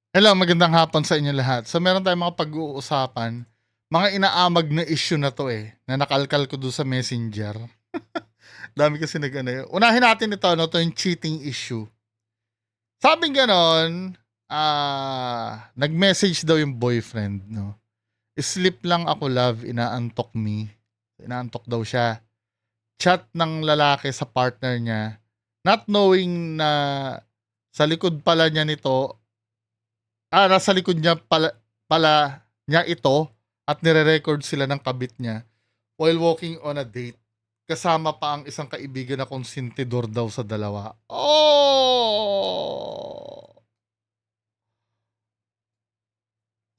Hello, magandang hapon sa inyo lahat. So meron tayong mga pag-uusapan, mga inaamag na issue na 'to, na nakalkal ko do'n sa Messenger. Dami kasi nag-ano, unahin natin ito 'no, 'to yung cheating issue. Sabing gano'n, nag-message daw yung boyfriend 'no, "Sleep lang ako love, inaantok me." Inaantok daw siya. Chat ng lalaki sa partner niya, not knowing na sa likod pala niya nito, nasa likod niya pala pala niya ito at nire-record sila ng kabit niya while walking on a date. Kasama pa ang isang kaibigan na konsentidor daw sa dalawa. Oh!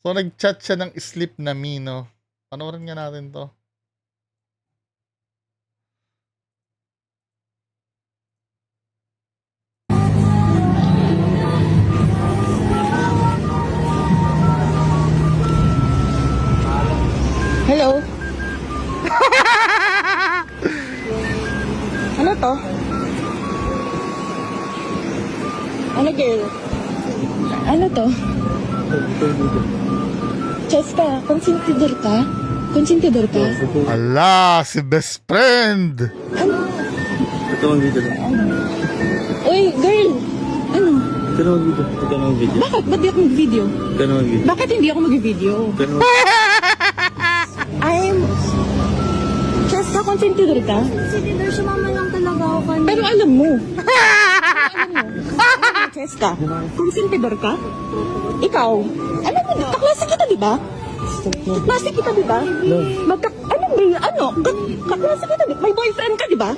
So nag-chat siya ng sleep na me, no? Panoorin nga natin to. Hello? Ano to? Ano girl? Ano to? Cheska, konsentidor ka? Konsentidor ka? Ala, si best friend! Ano? Ito ang video lang. Uy, girl! Ano? Ito ang video. Ito ang video. Bakit? Ba't di ako mag-video? Ito ang video. Bakit hindi ako mag-video? Ito ang I'm... Cheska, konsentidor ka? Consider siya mama lang talaga ako kanina. Pero alam mo. Alam mo. Cheska, konsentidor ka? Ikaw? Alam mo, kaklase kita, di ba? Klase kita, di ba? Ano ba yun? Kaklase kita, di ba? May boyfriend ka, di ba?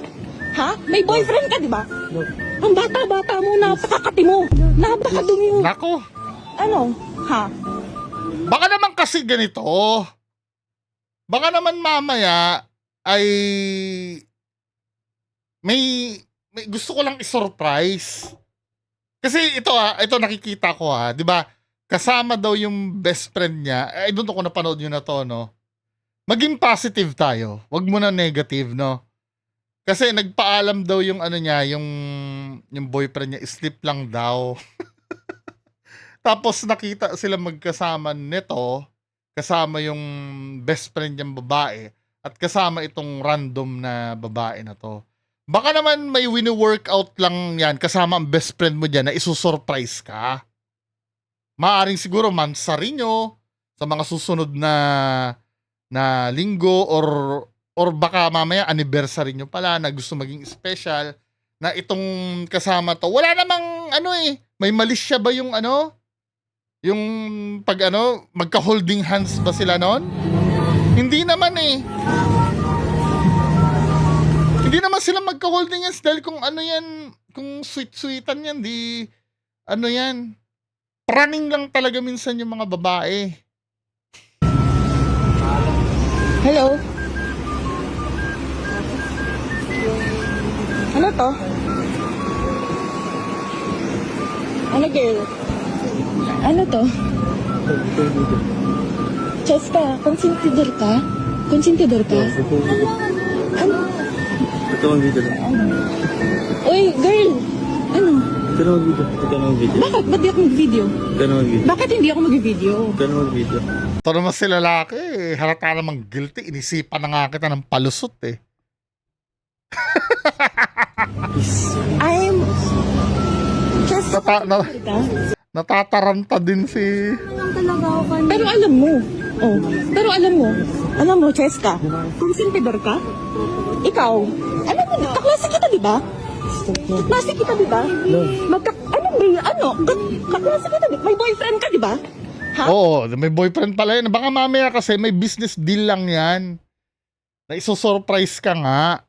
Ha? May boyfriend ka, di ba? Ang bata-bata mo, napakakati mo. Napakadumi mo. Nako, Ano? Ha? baka naman kasi ganito. Baka naman mamaya ay may gusto ko lang i-surprise. Kasi ito nakikita ko, 'di ba? Kasama daw yung best friend niya. I don't know kung napanood niyo na 'to, no. Maging positive tayo. Wag mo na negative, no. Kasi nagpaalam daw yung ano niya, yung boyfriend niya, sleep lang daw. Tapos nakita sila magkasama nito, kasama yung best friend niyang babae at kasama itong random na babae na 'to. Baka naman may wini-workout lang 'yan kasama ang best friend mo diyan na isusurprise ka. Maaring siguro mansarinyo sa mga susunod na linggo or baka mamaya anniversary nyo pala na gusto maging special na itong kasama 'to. Wala namang may mali siya ba yung yung pag magka-holding hands ba sila noon? Hindi naman Hindi naman sila magka-holding hands dahil kung yan, kung sweet-sweetan yan, di yan. Praning lang talaga minsan yung mga babae. Hello? Ano to? Ano girl? Ano to? Cheska, konsentidor ka? Konsentidor ka? Ano? Ito ang video lang. Uy, girl! Ano? Ito ang video. Ito ang video. Bakit? Ba't di ako mag-video? Ito ang video. Bakit hindi ako mag-video? Ito ang video. Ito naman si lalaki, halata namang guilty. Inisipan na nga kita ng palusot I'm... Cheska, Nata- na- ka? Natataranta din si... lang talaga ako kanina. Pero alam mo. Oh, pero alam mo, Cheska, konsentidor ka? Ikaw? Alam mo, kaklase kita, di ba? Kaklase kita, di ba? Ano ba yun? Kaklase kita, di ba? May boyfriend ka, di ba? Ha? Oo, may boyfriend pala yun. Baka mamaya kasi may business deal lang yan. Na isusurprise ka nga.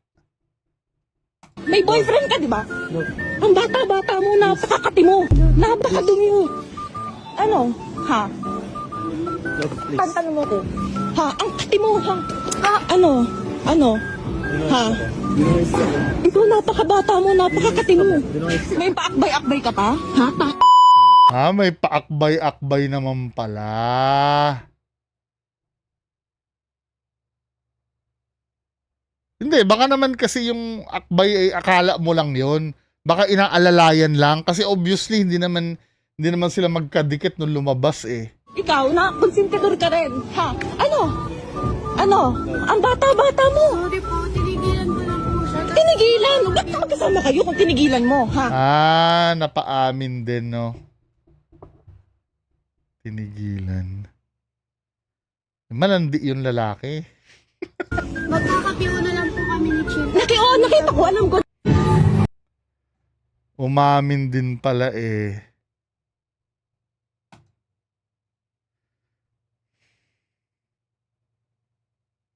May boyfriend ka, di ba? Ang bata-bata mo, napakakati mo. Napakadumi mo. Ano? Ha? Pantanong mo ko. Ha? Ang kati mo, ha? Ha? Ano? Ha? Ikaw, napakabata mo, napakakati mo. May paakbay-akbay ka pa? Ha? May paakbay-akbay naman pala. Hindi, baka naman kasi yung akbay ay akala mo lang yon. Baka inaalalayan lang kasi obviously hindi naman Hindi naman sila magkadikit nung lumabas eh. Ikaw na, konsentidor ka rin. Ha? Ano? Ano? Ang bata-bata mo. Sorry po, tinigilan ko lang po siya. Tinigilan. Ba't ka magkasama kayo kung tinigilan mo? Ha? Napaamin din, no? Tinigilan. Malandi yung lalaki. Magkakapiyo na lang po kami ni Chief. Nakita ko, alam ko. Umamin din pala eh.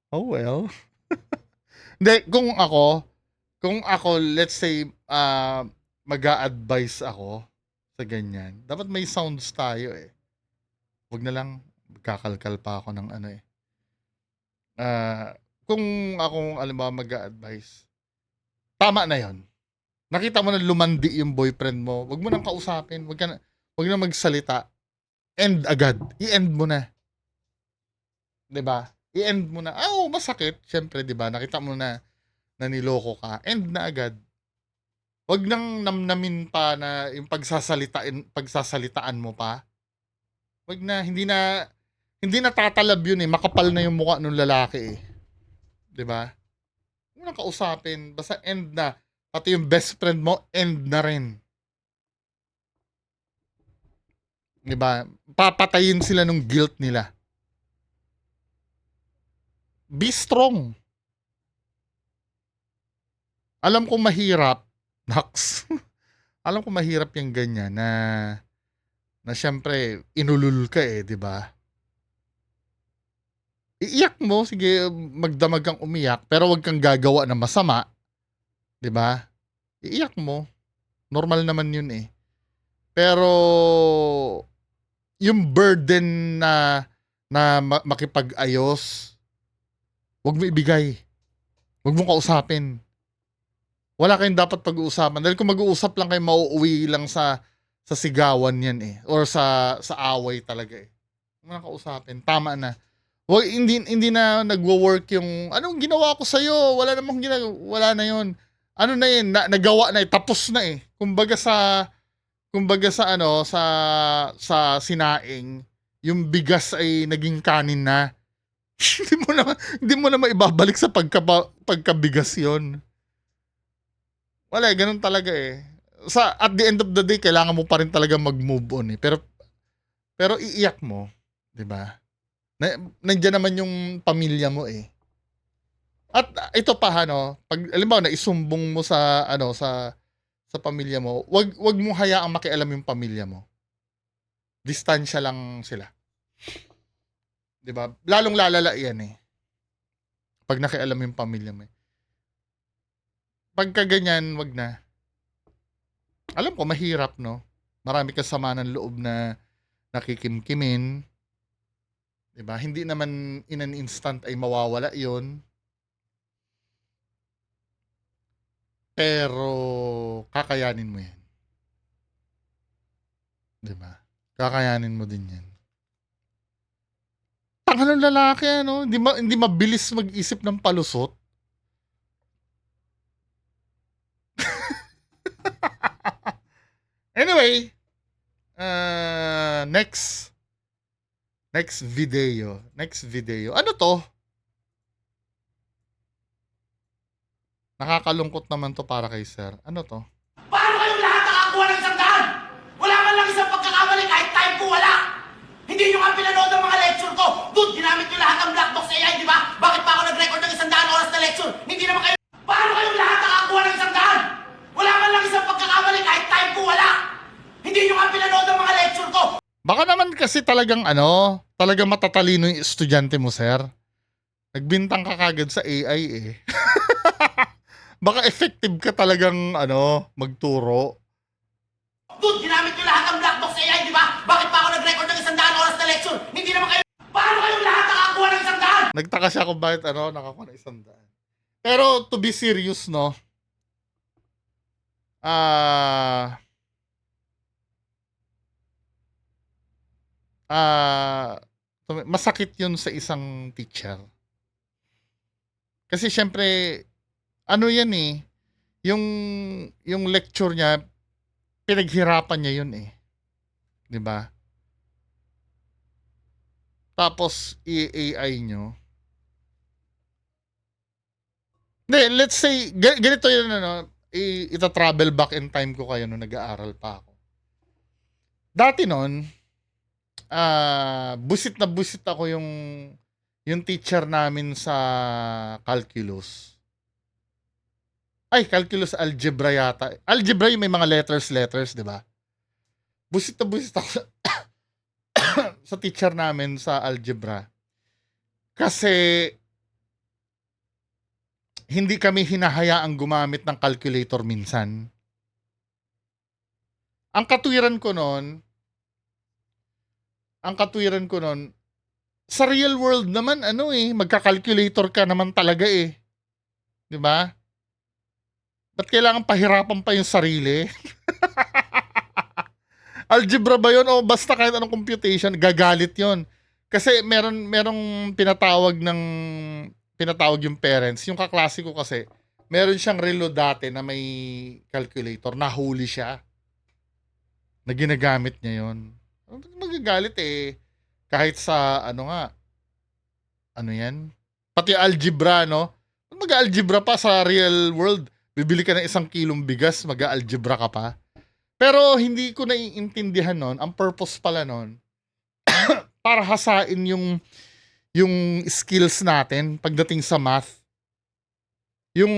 Oh well. Hindi, kung ako, let's say, mag-a-advise ako sa ganyan, dapat may sounds tayo eh. Huwag na lang, kakalkal pa ako ng ano eh. Kung ako, alam ba, mag-a-advise, tama na yon. Nakita mo na lumandi yung boyfriend mo, wag mo nang kausapin, wag na magsalita. End agad. I-end mo na. 'Di ba? I-end mo na. Masakit. Syempre, 'di ba? Nakita mo na niloko ka. End na agad. Wag nang namnamin pa na yung pagsasalitaan mo pa. Wag na, hindi na tatalab yun eh. Makapal na yung mukha ng lalaki eh. 'Di ba? Huwag mo nang kausapin. Basta end na. Pati yung best friend mo, end na rin. 'Di ba? Papatayin sila ng guilt nila. Be strong. Alam ko mahirap, Nax. Alam ko mahirap yung ganyan na syempre inulul ka eh, 'di ba? Iiyak mo, sige, magdamag kang umiyak, pero wag kang gagawa ng masama, 'di ba? Iiyak mo. Normal naman 'yun eh. Pero yung burden na makipag-ayos, wag mo ibigay. Wag mo kausapin. Wala kayong dapat pag-uusapan. Dahil kung mag-uusap lang kayo, mauuwi lang sa sigawan yan eh. Or sa away talaga eh. Huwag mo na kausapin. Tama na. Hindi na nagwo-work yung, anong ginawa ko sa'yo? Wala namang ginagawa. Wala na yun. Ano na yun? Nagawa na eh. Tapos na eh. Kumbaga sa sinaing, yung bigas ay naging kanin na. hindi mo na maibabalik sa pagkabigas yon. Wala, ganun talaga eh. At the end of the day, kailangan mo pa rin talaga mag-move on eh. Pero iiyak mo, 'di ba? Nandiyan naman yung pamilya mo eh. At ito pa pag alam mo na isumbong mo sa sa pamilya mo, wag mo hayaang makialam yung pamilya mo. Distansya lang sila. 'Di ba? Lalong lalala 'yan eh. Pag nakialam yung pamilya mo. Pagka ganyan, wag na. Alam ko mahirap, no? Marami kang sama ng loob na nakikimkimin. 'Di ba? Hindi naman in an instant ay mawawala 'yon. Pero kakayanin mo 'yan. 'Di ba? Kakayanin mo din 'yan. Tangan ng lalaki, hindi mabilis mag-isip ng palusot. Anyway, next video. Ano to? Nakakalungkot naman to para kay sir. Ano to? Paano kayong lahat nakakuha ng isang daan? Wala man lang isang pagkakamali kahit time ko wala. Hindi nyo nga pinanood ang mga lecture ko. Dude, ginamit nyo lahat ng black box AI, di ba? Bakit pa ako nag-record ng 100 oras na lecture? Hindi naman kayo... Paano kayong lahat nakakuha ng isang daan? Wala man lang isang pagkakamali kahit time ko wala. Hindi nyo nga pinanood ang mga lecture ko. Baka naman kasi talagang talagang matatalino yung estudyante mo, sir. Nagbintang ka kagad sa AI eh. Baka effective ka talagang magturo. Dude, ginamit nyo lahat ng black box AI, di ba? Bakit pa ako nag-record ng 100 oras na lecture? Hindi naman kayo... Paano kayong lahat nakakuha ng 100? Nagtaka siya kung bakit nakakuha ng 100. Pero to be serious, masakit yun sa isang teacher. Kasi syempre, yan eh, yung lecture niya, pinaghirapan niya yun eh. 'Di ba? Tapos i-AI nyo. Hindi, let's say, ganito yun, ano, ita-travel back in time ko kayo nung nag-aaral pa ako. Dati nun, busit na busit ako yung teacher namin sa calculus. Ay, calculus algebra yata. Algebra yung may mga letters, di ba? Busit na busit ako sa teacher namin sa algebra. Kasi hindi kami hinahayaang gumamit ng calculator minsan. Ang katwiran ko nun, sa real world naman, magka-calculator ka naman talaga eh. Di ba? Ba't kailangan pahirapan pa yung sarili? Algebra ba yun? O basta kahit anong computation, gagalit yon. Kasi merong pinatawag yung parents. Yung kaklase ko kasi, meron siyang relo dati na may calculator. Nahuli siya. Na ginagamit niya yon. Magagalit eh. Kahit sa, ano yan? Pati algebra, no? Mag-algebra pa sa real world. Bibili ka ng 1 kilong bigas, mag-algebra ka pa. Pero hindi ko naiintindihan nun. Ang purpose pala nun, para hasain yung skills natin pagdating sa math. Yung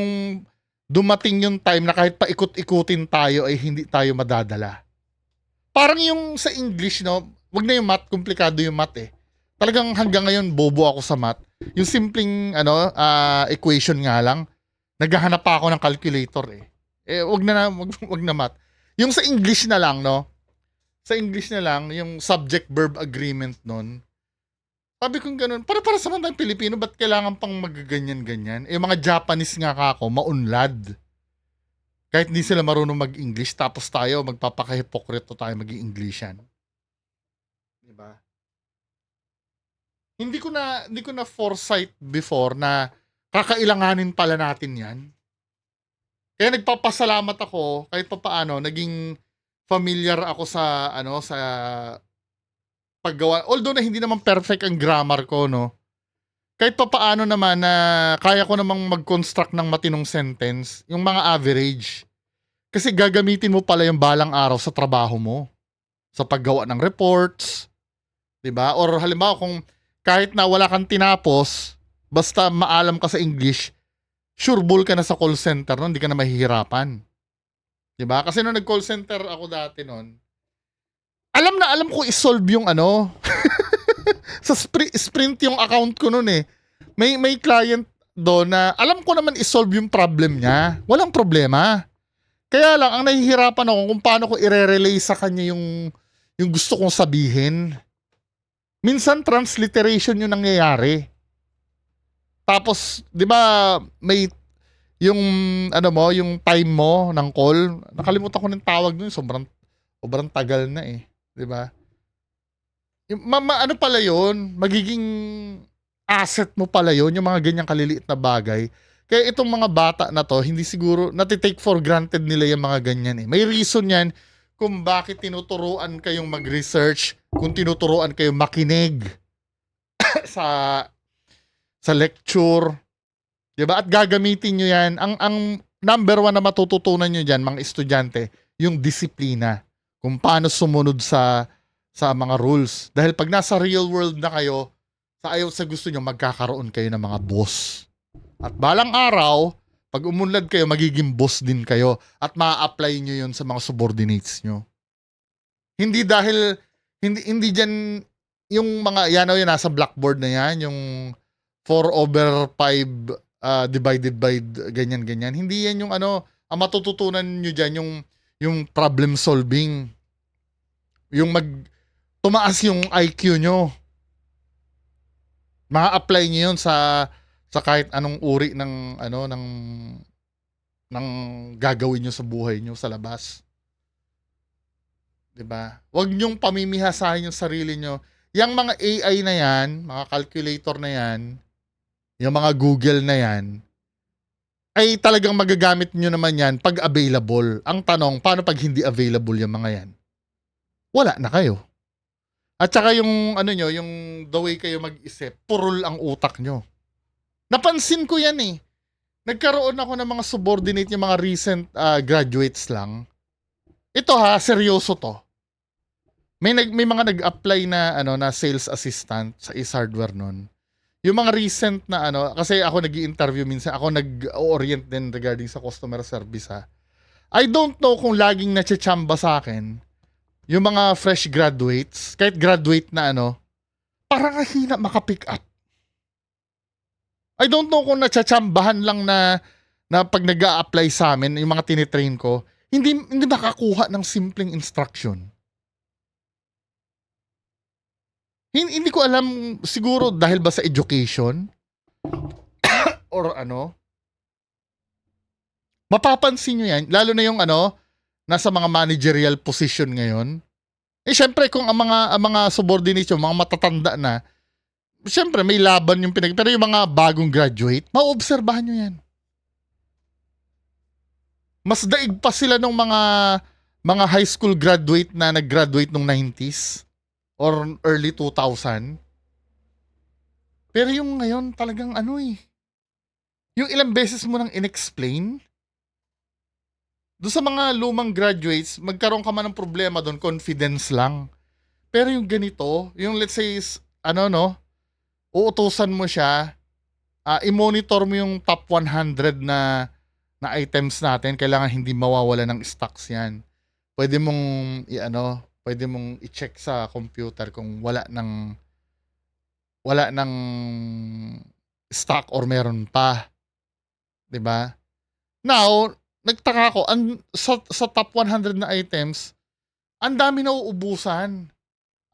dumating yung time na kahit paikot-ikutin tayo ay hindi tayo madadala. Parang yung sa English, no? Wag na yung math, komplikado yung math eh. Talagang hanggang ngayon bobo ako sa math. Yung simpleng equation nga lang, naghahanap pa ako ng calculator eh. Wag na math. Yung sa English na lang, no? Sa English na lang, yung subject-verb agreement nun, sabi kong ganun, para sa mga Pilipino, ba't kailangan pang magaganyan-ganyan? Mga Japanese nga kako, maunlad. Kahit hindi sila marunong mag-English, tapos tayo, magpapaka-hypocrite tayo mag-i-Englishan. Diba? Hindi ko na foresight before na kakailanganin pala natin yan. Kaya nagpapasalamat ako kahit papaano naging familiar ako sa paggawa. Although na hindi naman perfect ang grammar ko, no. Kahit papaano naman na kaya ko namang mag-construct ng matinong sentence, yung mga average. Kasi gagamitin mo pala yung balang araw sa trabaho mo. Sa paggawa ng reports, 'di ba? Or halimbawa kung kahit na wala kang tinapos, basta maalam ka sa English, sure ball ka na sa call center nun, hindi ka na mahihirapan. 'Di ba? Kasi nung nag-call center ako dati nun, alam ko i-solve yung sa sprint yung account ko nun eh. May client doon na alam ko naman i-solve yung problem niya. Walang problema. Kaya lang, ang nahihirapan ako kung paano ko i-relay sa kanya yung gusto kong sabihin. Minsan, transliteration yung nangyayari. Tapos, di ba, may yung yung time mo ng call, nakalimutan ko ng tawag nun, sobrang tagal na eh, 'di ba? Ano pala 'yon? Magiging asset mo pala 'yon, yung mga ganyang kaliliit na bagay. Kaya itong mga bata na to, hindi siguro nati-take for granted nila yung mga ganyan eh. May reason 'yan kung bakit tinuturuan kayong mag-research, kung tinuturuan kayong makinig sa lecture. Diba? At gagamitin nyo yan. Ang number 1 na matututunan nyo dyan, mga estudyante, yung disiplina. Kung paano sumunod sa mga rules. Dahil pag nasa real world na kayo, sa gusto nyo, magkakaroon kayo ng mga boss. At balang araw, pag umunlad kayo, magiging boss din kayo. At ma-apply nyo yun sa mga subordinates nyo. Hindi dahil, hindi dyan, yung mga, yan nasa blackboard na yan, yung 4/5 divided by ganyan-ganyan. Hindi yan yung ang matututunan nyo dyan, yung problem solving. Yung tumaas yung IQ nyo. Ma-apply nyo yun sa kahit anong uri ng gagawin nyo sa buhay nyo sa labas. 'Di ba? Huwag nyong pamimihasahin yung sarili nyo. Yang mga AI na yan, mga calculator na yan, yung mga Google na yan, ay talagang magagamit nyo naman yan pag available. Ang tanong, paano pag hindi available yung mga yan? wala na kayo. At saka yung ano nyo, yung the way kayo mag-isip, purol ang utak nyo. Napansin ko yan eh. Nagkaroon ako ng mga subordinate, yung mga recent graduates lang. Ito ha, seryoso to. May mga nag-apply na ano na sales assistant sa Ace Hardware nun. Yung mga recent na ano, kasi ako nag-i-interview minsan, ako nag-orient din regarding sa customer service ha. I don't know kung laging natsachamba sa akin yung mga fresh graduates, kahit graduate na ano, parang hina makapick up. I don't know kung natsatsambahan lang na pag nag-a-apply sa amin, yung mga tinitrain ko, hindi makakuha ng simpleng instruction. Hindi ko alam, siguro dahil ba sa education or ano. Mapapansin nyo yan, lalo na yung ano, nasa mga managerial position ngayon. Eh syempre kung ang mga subordinates yung mga matatanda na, syempre may laban yung pero yung mga bagong graduate, maobserbahan nyo yan. Mas daig pa sila ng mga high school graduate na nag-graduate nung 90s. Or early 2000. Pero yung ngayon talagang ano eh. Yung ilang beses mo nang inexplain. Doon sa mga lumang graduates, magkaroon ka man ng problema doon, confidence lang. Pero yung ganito, yung let's say, uutusan mo siya, i-monitor mo yung top 100 na items natin, kailangan hindi mawawala ng stocks yan. Pwede mong i-check sa computer kung wala ng stock or meron pa. 'Di ba? Now, nagtaka ako sa top 100 na items, ang dami na uubusan.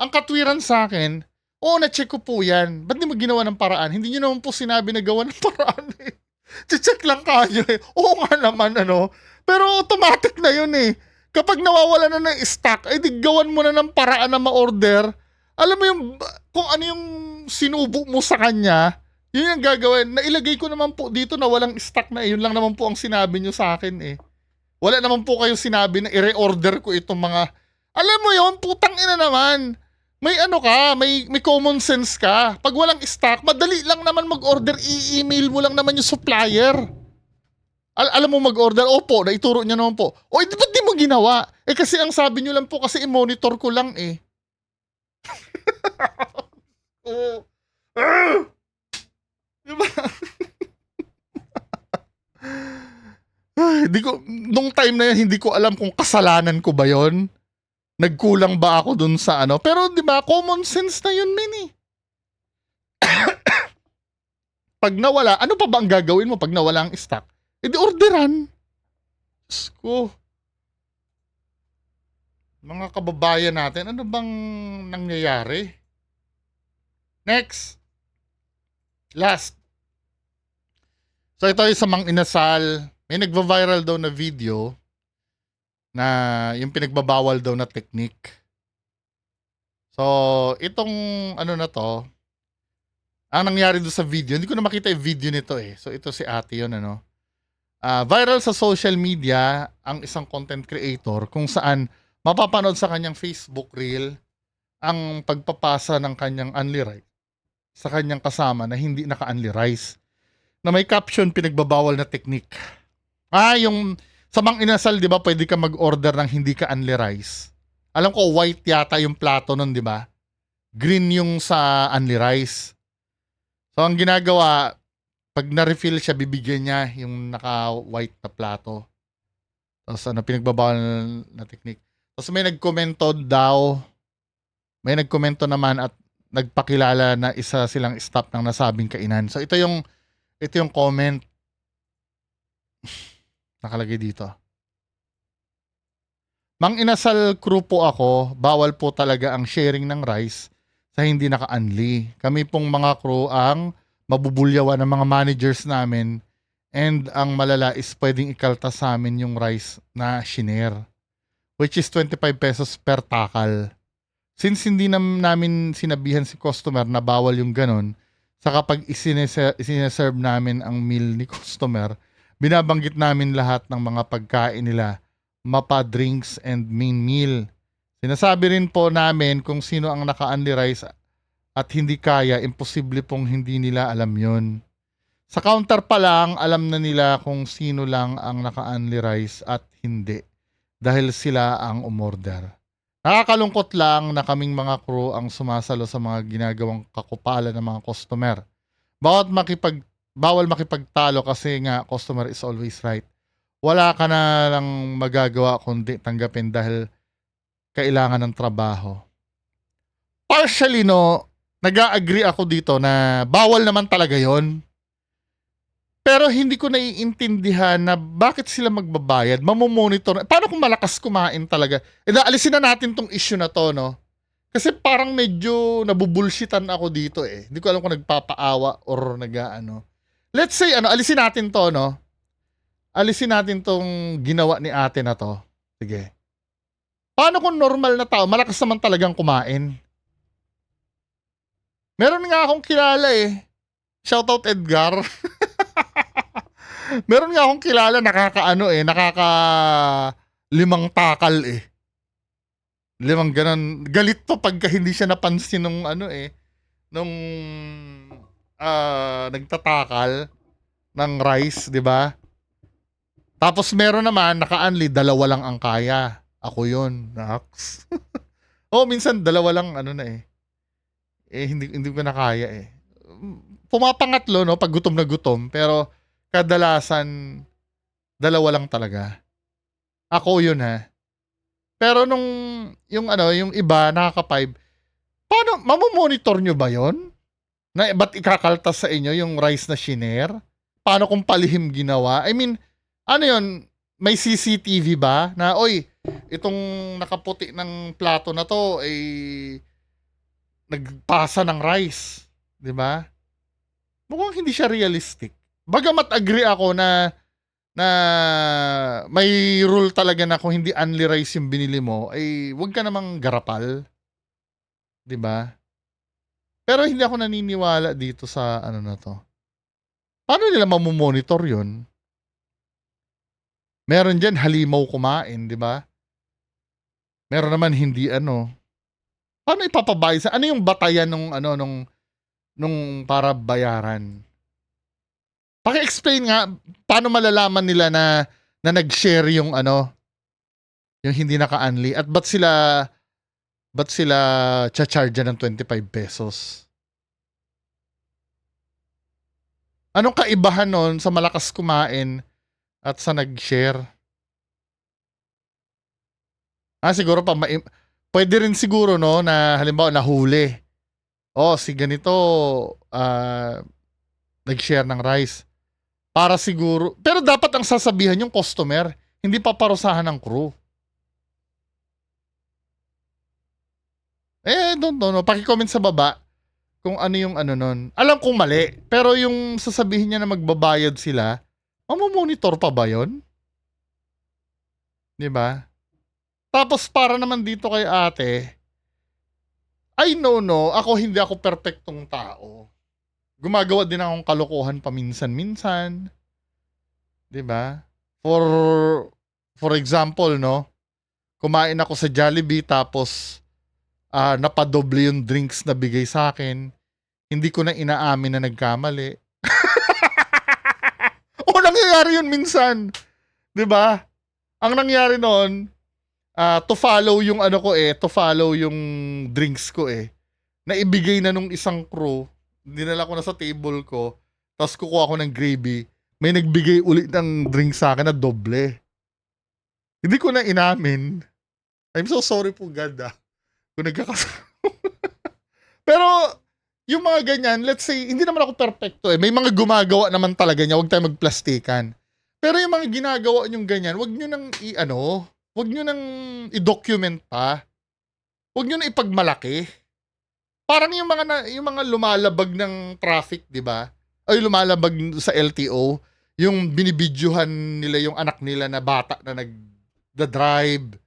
Ang katwiran sa akin, na-check ko po 'yan. Ba't di mo ginawa ng paraan? Hindi niyo naman po sinabi na gawa ng paraan eh. Check lang kayo eh. Oo nga naman Pero automatic na 'yun eh. Kapag nawawala na ng stock, di gawan mo na ng paraan na ma-order. Alam mo yung, kung ano yung sinubo mo sa kanya, yun yung gagawin. Nailagay ko naman po dito na walang stock na yun lang naman po ang sinabi nyo sa akin eh. Wala naman po kayo sinabi na i-reorder ko itong mga, alam mo yun, putang ina naman. May may common sense ka. Pag walang stock, madali lang naman mag-order, i-email mo lang naman yung supplier. Alam mo mag-order? Opo, naituro niya naman po. Ba't di mo ginawa? Kasi ang sabi niyo lang po kasi i-monitor ko lang eh. Diba? Nung time na yan, hindi ko alam kung kasalanan ko ba yon. Nagkulang ba ako dun sa Pero di ba, common sense na yun, men eh. Pag nawala, ano pa ba ang gagawin mo pag nawala ang stock? Di orderan. Diyos ko. Mga kababayan natin, ano bang nangyayari? Next. Last. So ito yung sa Mang Inasal. May nagva-viral daw na video na yung pinagbabawal daw na technique. So, itong na to, ang nangyari doon sa video, hindi ko na makita yung video nito eh. So ito si ate yun viral sa social media ang isang content creator kung saan mapapanood sa kanyang Facebook reel ang pagpapasa ng kanyang unli rice sa kanyang kasama na hindi naka-unli rice na may caption pinagbabawal na technique. Yung sa Mang Inasal, di ba, pwede ka mag-order ng hindi ka unli rice. Alam ko, white yata yung plato nun, di ba? Green yung sa unli rice. So, ang ginagawa, pag na-refill siya, bibigyan niya yung naka-white na plato. Tapos pinagbabawal na technique. Tapos may nagkomento naman at nagpakilala na isa silang staff ng nasabing kainan. So ito yung comment. Nakalagay dito. Mang Inasal crew po ako, bawal po talaga ang sharing ng rice sa hindi naka-unli. Kami pong mga crew ang mabubulyawan ng mga managers namin and ang malala is pwedeng ikalta sa amin yung rice na shinare, which is 25 pesos per takal. Since hindi namin sinabihan si customer na bawal yung ganon, sa kapag isineserve namin ang meal ni customer, binabanggit namin lahat ng mga pagkain nila, mapa, drinks, and main meal. Sinasabi rin po namin kung sino ang naka-unli rice at hindi kaya, imposible pong hindi nila alam yon. Sa counter pa lang, alam na nila kung sino lang ang naka-unli rice at hindi dahil sila ang umorder. Nakakalungkot lang na kaming mga crew ang sumasalo sa mga ginagawang kakupalan ng mga customer. Bawal makipagtalo kasi nga customer is always right. Wala ka na lang magagawa kundi tanggapin dahil kailangan ng trabaho. Partially, no, nag-agree ako dito na bawal naman talaga yon. Pero hindi ko naiintindihan na bakit sila magbabayad, mamomonitor. Paano kung malakas kumain talaga? Alisin na natin tong issue na to, no? Kasi parang medyo nabubulshitan ako dito eh. Hindi ko alam kung nagpapaawa or nag-ano. Let's say, alisin natin to, no? Alisin natin tong ginawa ni ate na to. Sige. Paano kung normal na tao, malakas naman talagang kumain? Meron nga akong kilala eh. Shoutout Edgar. Meron nga akong kilala nakaka 5 takal eh. 5 ganun. Galit to pagka hindi siya napansin nung nagtatakal ng rice, di ba? Tapos meron naman naka-unli 2 lang ang kaya. Ako yun. Naks. Minsan 2 lang hindi ko na kaya eh. Pumapangatlo, no, pag gutom na gutom, pero kadalasan 2 lang talaga. Ako yun ha. Pero yung iba nakaka-5, paano, mamomonitor nyo ba yon? Ba't ikakaltas sa inyo yung rice na shinare? Paano kung palihim ginawa? I mean, yun, may CCTV ba na, itong nakaputi ng plato na to ay nagpasa ng rice, 'di ba? Mukhang hindi siya realistic. Bagamat agree ako na may rule talaga na kung hindi unli rice yung binili mo, ay wag ka namang garapal. 'Di ba? Pero hindi ako naniniwala dito sa na to. Paano nila mamomonitor 'yon? Meron diyan halimaw kumain, 'di ba? Meron naman hindi Paano ipapabayad sa yung batayan nung para bayaran? Paki-explain nga paano malalaman nila na nag-share yung yung hindi naka-unli at ba't sila cha-charge ng 25 pesos? Anong kaibahan nun sa malakas kumain at sa nag-share? Siguro pwede rin siguro no na halimbawa nahuli. Si ganito nag-share ng rice. Para siguro, pero dapat ang sasabihan yung customer, hindi paparusahan ng crew. Don't know, no. Paki-comment sa baba kung ano yung nun. Alam kong mali, pero yung sasabihin niya na magbabayad sila, mamomonitor pa ba yun? 'Di ba? Tapos para naman dito kay ate, ako hindi ako perpektong tao. Gumagawa din akong kalokohan paminsan-minsan. 'Di ba? For example, no, kumain ako sa Jollibee tapos napadoble yung drinks na bigay sa akin. Hindi ko na inaamin na nagkamali. Nangyayari yun minsan. 'Di ba? Ang nangyari noon, to follow yung to follow yung drinks ko naibigay na nung isang crew, dinala ko na sa table ko, tapos kukuha ko ng gravy, may nagbigay ulit ng drinks sa akin na doble. Hindi ko na inamin. I'm so sorry po God kung nagkakasama. Pero yung mga ganyan, let's say, hindi naman ako perfecto may mga gumagawa naman talaga niya, huwag tayo magplastikan. Pero yung mga ginagawa nyong ganyan, huwag nyo nang huwag nyo nang i-document pa. Huwag nyo nang ipagmalaki. Parang yung mga lumalabag ng traffic, di ba? Ay, lumalabag sa LTO, yung binibidyohan nila yung anak nila na bata na nagda-drive,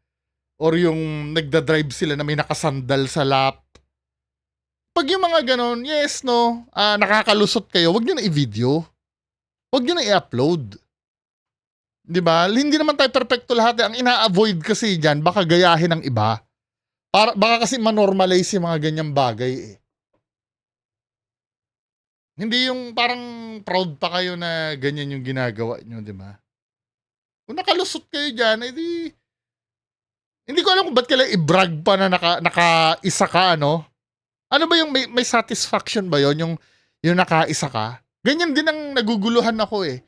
or yung nagda-drive sila na may nakasandal sa lap. Pag yung mga ganon, yes, no, nakakalusot kayo, huwag nyo na i-video. Huwag nyo na i-upload. Di ba? Hindi naman tayo perfecto lahat. Ang ina-avoid kasi dyan, baka gayahin ng iba. Baka kasi manormalize yung mga ganyang bagay eh. Hindi yung parang proud pa kayo na ganyan yung ginagawa nyo, di ba? Kung nakalusot kayo dyan, edi hindi ko alam kung ba't kailangan i-brag pa na nakaisa ka, ano? Ano ba yung may satisfaction ba yon yung nakaisa ka? Ganyan din ang naguguluhan ako eh.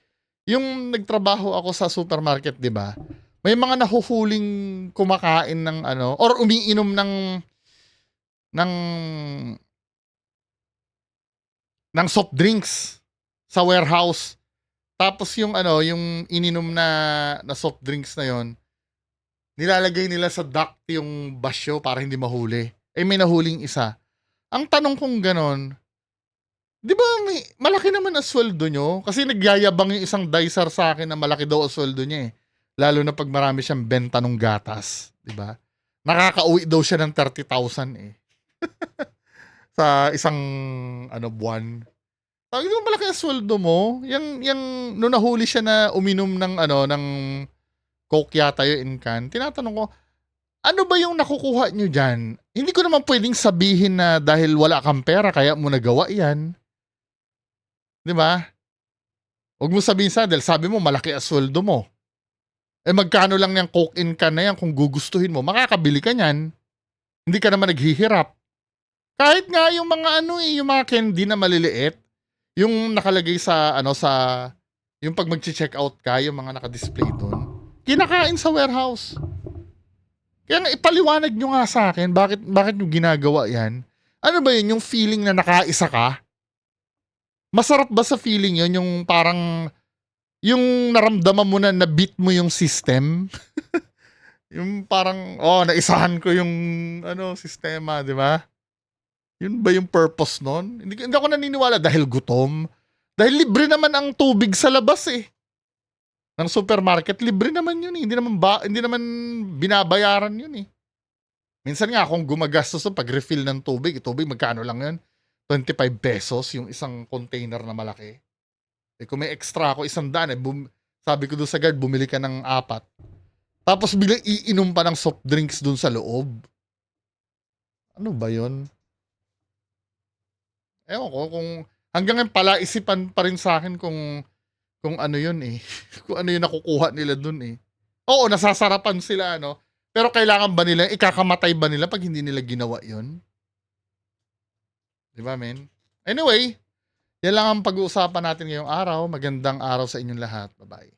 Yung nagtrabaho ako sa supermarket, di ba? May mga nahuhuling kumakain ng ano, or umiinom ng soft drinks sa warehouse. Tapos yung ano, yung ininom na soft drinks na yon, nilalagay nila sa duct yung basyo para hindi mahuli. Eh may nahuling isa. Ang tanong kong ganon, di ba malaki naman ang sweldo nyo? Kasi nagyayabang yung isang dicer sa akin na malaki daw ang sweldo niya eh. Lalo na pag marami siyang benta ng gatas. Di ba? Nakakauwi daw siya ng 30,000 eh. Sa isang buwan. Sabi ko, malaki ang sweldo mo. Yung nung nahuli siya na uminom ng Coke yata yung in can, tinatanong ko, ano ba yung nakukuha nyo dyan? Hindi ko naman pwedeng sabihin na dahil wala kang pera, kaya mo nagawa yan. Di ba? Huwag mo sabihin dahil sabi mo, malaki ang sweldo mo. Eh magkano lang yung Coke in can na yan kung gugustuhin mo, makakabili ka niyan. Hindi ka naman naghihirap. Kahit nga yung mga yung mga candy na maliliit, yung nakalagay sa yung pag mag-check out ka, yung mga naka-display doon, kinakain sa warehouse. Kaya nga ipaliwanag nyo nga sa akin, bakit nyo ginagawa yan? Ano ba yun, yung feeling na nakaisa ka? Masarap ba sa feeling yun, yung parang, yung naramdaman mo na na-beat mo yung system? Yung parang, naisahan ko yung sistema, di ba? Yun ba yung purpose nun? Hindi ako naniniwala dahil gutom. Dahil libre naman ang tubig sa labas eh. Ng supermarket, libre naman yun eh. Hindi naman binabayaran yun eh. Minsan nga kung gumagastos sa pag-refill ng tubig magkano lang yun? 25 pesos yung isang container na malaki. Eh kung may extra ako 100, sabi ko doon sa guard, bumili ka ng 4. Tapos biglang iinom pa ng soft drinks doon sa loob. Ano ba yun? Ewan ko kung hanggang ngayon palaisipan pa rin sa akin kung ano yun eh. Kung ano yung nakukuha nila dun eh. Oo, nasasarapan sila pero kailangan ba nila, ikakamatay ba nila pag hindi nila ginawa yun? Diba men? Anyway, yan lang ang pag-uusapan natin ngayong araw. Magandang araw sa inyong lahat. Bye-bye.